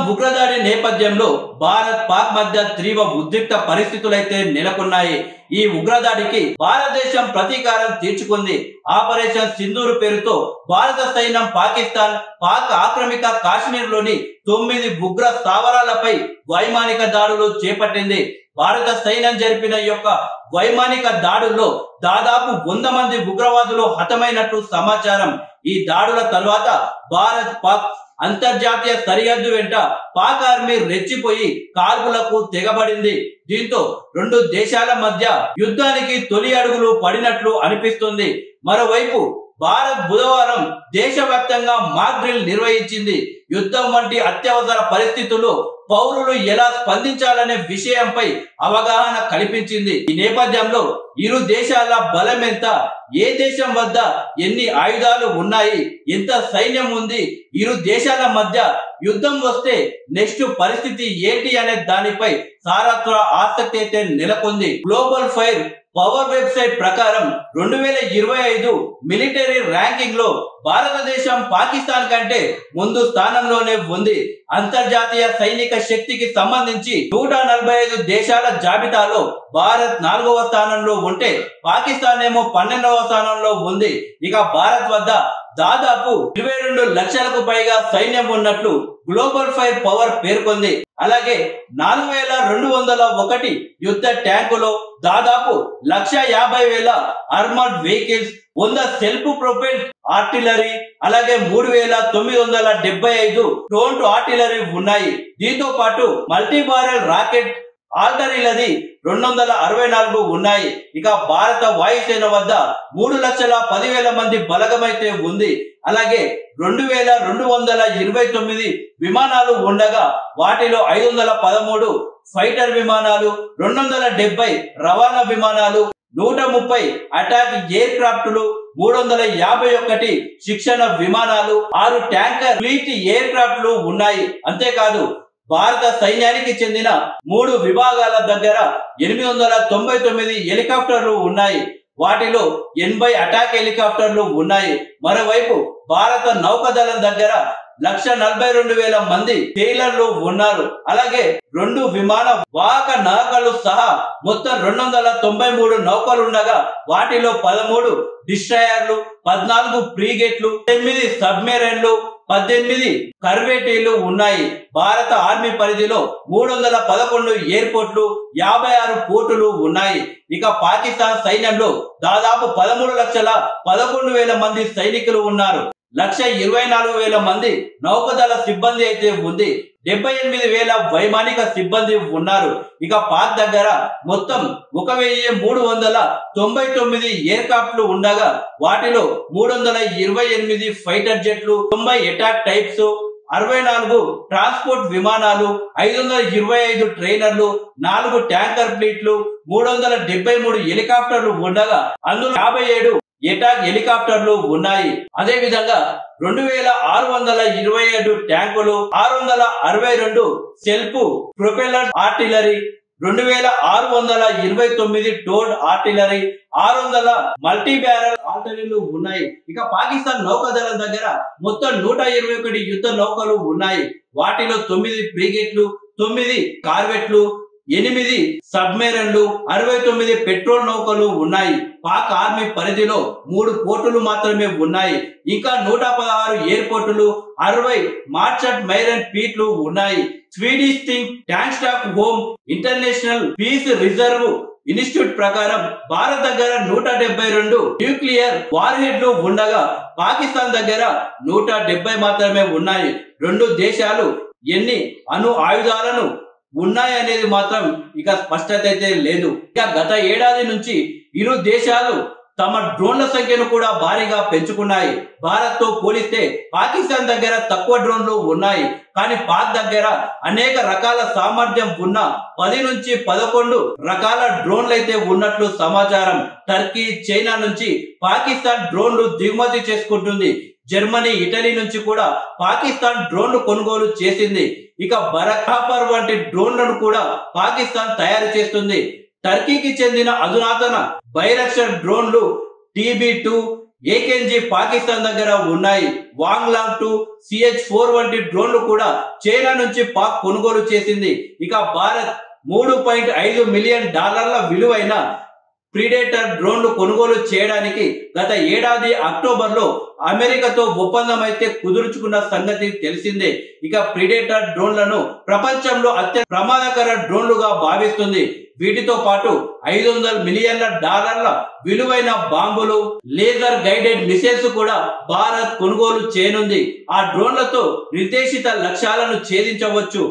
ఉగ్రదాడి నేపథ్యంలో భారత్ పాక్ మధ్య తీవ్ర ఉద్రిక్త పరిస్థితులైతే నెలకొన్నాయి. ఈ ఉగ్రదాడికి భారతదేశం ప్రతీకారం తీర్చుకుంది. ఆపరేషన్ సింధూర్ పేరుతో భారత సైన్యం పాక్ ఆక్రమిత కాశ్మీర్ లోని 9 ఉగ్ర స్థావరాలపై వైమానిక దాడులు చేపట్టింది. భారత సైన్యం జరిపిన యొక్క వైమానిక దాడుల్లో దాదాపు 100 మంది ఉగ్రవాదులు హతమైనట్లు సమాచారం. ఈ దాడుల తర్వాత భారత్ పాక్ అంతర్జాతీయ సరిహద్దు వెంట పాక్ ఆర్మీ రెచ్చిపోయి కాల్పులకు తెగబడింది. దీంతో రెండు దేశాల మధ్య యుద్ధానికి తొలి అడుగులు పడినట్లు అనిపిస్తుంది. మరోవైపు భారత్ బుధవారం దేశవ్యాప్తంగా మాక్ డ్రిల్ నిర్వహించింది. యుద్ధం వంటి అత్యవసర పరిస్థితుల్లో పౌరులు ఎలా స్పందించాలనే విషయంపై అవగాహన కల్పించింది. ఈ నేపథ్యంలో ఇరు దేశాల బలం ఎంత, ఏ దేశం వద్ద ఎన్ని ఆయుధాలు ఉన్నాయి, ఎంత సైన్యం ఉంది, ఇరు దేశాల మధ్య యుద్ధం వస్తే నెక్స్ట్ పరిస్థితి ఏంటి అనే దానిపై సారత్వ ఆసక్తి అయితే నెలకొంది. గ్లోబల్ ఫైర్ పవర్ వెబ్సైట్ ప్రకారం 2025 మిలిటరీ ర్యాంకింగ్ లో భారతదేశం పాకిస్తాన్ కంటే ముందు స్థానంలోనే ఉంది. అంతర్జాతీయ సైనిక శక్తికి సంబంధించి 145 దేశాల జాబితాలో భారత్ 4వ స్థానంలో ఉంటే పాకిస్తాన్ ఏమో 12వ స్థానంలో ఉంది. ఇక భారత్ వద్ద దాదాపు 22 లక్షలకు పైగా సైన్యం ఉన్నట్లు గ్లోబల్ ఫైర్ పవర్ పేర్కొంది. అలాగే 4201 యుద్ధ ట్యాంకులు, దాదాపు 150,000 armoured vehicles, 100 self propelled artillery, అలాగే 3975 టోంట్ ఆర్టిలరీ ఉన్నాయి. దీంతో పాటు మల్టీ బారెల్ రాకెట్ ఆర్టిలరీ 264 ఉన్నాయి. ఇక భారత వాయుసేన వద్ద 3,10,000 మంది బలగమైతే ఉంది. అలాగే 2229 విమానాలు ఉండగా వాటిలో 513 ఫైటర్ విమానాలు, 270 రవాణా విమానాలు, 130 అటాక్ ఎయిర్ క్రాఫ్ట్లు, 351 శిక్షణ విమానాలు, 6 ట్యాంకర్ ఫ్లీట్ ఎయిర్ క్రాఫ్ట్లు ఉన్నాయి. అంతేకాదు భారత సైన్యానికి చెందిన 3 విభాగాల దగ్గర 899 హెలికాప్టర్లు ఉన్నాయి. వాటిలో 80 అటాక్ హెలికాప్టర్లు ఉన్నాయి. మరోవైపు భారత నౌకాదళం దగ్గర 1,42,000 మంది టైలర్లు ఉన్నారు. అలాగే 2 విమాన వాహక నౌకలు సహా మొత్తం 293 నౌకలు ఉండగా వాటిలో 13 డిస్ట్రాయర్లు, 14 ఫ్రీగేట్లు, 8 సబ్మెరైన్లు, 18 కర్వేటీలు ఉన్నాయి. భారత ఆర్మీ పరిధిలో 311 ఎయిర్పోర్ట్లు, 56 పోర్టులు ఉన్నాయి. ఇక పాకిస్తాన్ సైన్యంలో దాదాపు 13,11,000 మంది సైనికులు ఉన్నారు. 1,24,000 మంది నౌకాదళ సిబ్బంది అయితే ఉంది. 78,000 వైమానిక సిబ్బంది ఉన్నారు. ఇక పాక్ దగ్గర మొత్తం 1,399 ఎయిర్ క్రాఫ్ట్లు ఉండగా వాటిలో 328 ఫైటర్ జెట్లు, 90 అటాక్ టైప్స్, 64 ట్రాన్స్పోర్ట్ విమానాలు, 525 ట్రైనర్లు, 4 ట్యాంకర్ ఫ్లీట్లు, 373 హెలికాప్టర్లు ఉండగా అందులో 57 అటాక్ హెలికాప్టర్లు ఉన్నాయి. అదే విధంగా 2,627 ట్యాంకులు, 662 self propeller artillery, 2,629 towed artillery, 600 multi barrel ఆర్టిలరీలు ఉన్నాయి. ఇక పాకిస్తాన్ నౌకాదళం దగ్గర మొత్తం 121 యుద్ధ నౌకలు ఉన్నాయి. వాటిలో 9 ఫ్రీగేట్లు, 9 కార్వెట్లు, 8 సబ్మెరైన్లు, 69 పెట్రోల్ నౌకలు ఉన్నాయి. పాక్ ఆర్మీ పరిధిలో 3 పోర్టులు మాత్రమే ఉన్నాయి. ఇంకా 116 ఎయిర్పోర్టులు, 60 మార్చట్ మైరన్ పీట్లు ఉన్నాయి. Swedish think tank Stockholm international peace research institute ప్రకారం భారత్ దగ్గర 172 న్యూక్లియర్ వార్ హెడ్లు ఉండగా పాకిస్తాన్ దగ్గర 170 మాత్రమే ఉన్నాయి. రెండు దేశాలు ఎన్ని అణు ఆయుధాలను ఉన్నాయనేది మాత్రం ఇక స్పష్టత అయితే లేదు. ఇక గత ఏడాది నుంచి ఇరు దేశాలు తమ డ్రోన్ల సంఖ్యను కూడా భారీగా పెంచుకున్నాయి. భారత్ తో పోలిస్తే పాకిస్తాన్ దగ్గర తక్కువ డ్రోన్లు ఉన్నాయి. కానీ పాక్ దగ్గర అనేక రకాల సామర్థ్యం ఉన్న 10 నుంచి 11 రకాల డ్రోన్లు అయితే ఉన్నట్లు సమాచారం. టర్కీ, చైనా నుంచి పాకిస్తాన్ డ్రోన్లు దిగుమతి చేసుకుంటుంది. జర్మనీ, ఇటలీ నుంచి కూడా పాకిస్తాన్ డ్రోన్లు కొనుగోలు చేసింది. ఇక బరకాపర్ వంటి డ్రోన్లను కూడా పాకిస్తాన్ తయారు చేస్తుంది. టర్కీకి చెందిన అధునాతన బైరక్షర్ డ్రోన్లు TB2, ఏకేఎన్జీ పాకిస్తాన్ దగ్గర ఉన్నాయి. వాంగ్లాంగ్ 2 CH-4 వంటి డ్రోన్లు కూడా చైనా నుంచి పాక్ కొనుగోలు చేసింది. ఇక భారత్ $3.5 మిలియన్ విలువైన ప్రిడేటర్ డ్రోన్లు కొనుగోలు చేయడానికి గత ఏడాది అక్టోబర్లో అమెరికాతో ఒప్పందం అయితే కుదుర్చుకున్న సంగతి తెలిసిందే. ఇక ప్రిడేటర్ డ్రోన్లను ప్రపంచంలో అత్యంత ప్రమాదకర డ్రోన్లుగా భావిస్తుంది. వీటితో పాటు $500 మిలియన్ల విలువైన బాంబులు, లేజర్ గైడెడ్ మిసైల్స్ కూడా భారత్ కొనుగోలు చేయనుంది. ఆ డ్రోన్లతో నిర్దేశిత లక్ష్యాలను ఛేదించవచ్చు.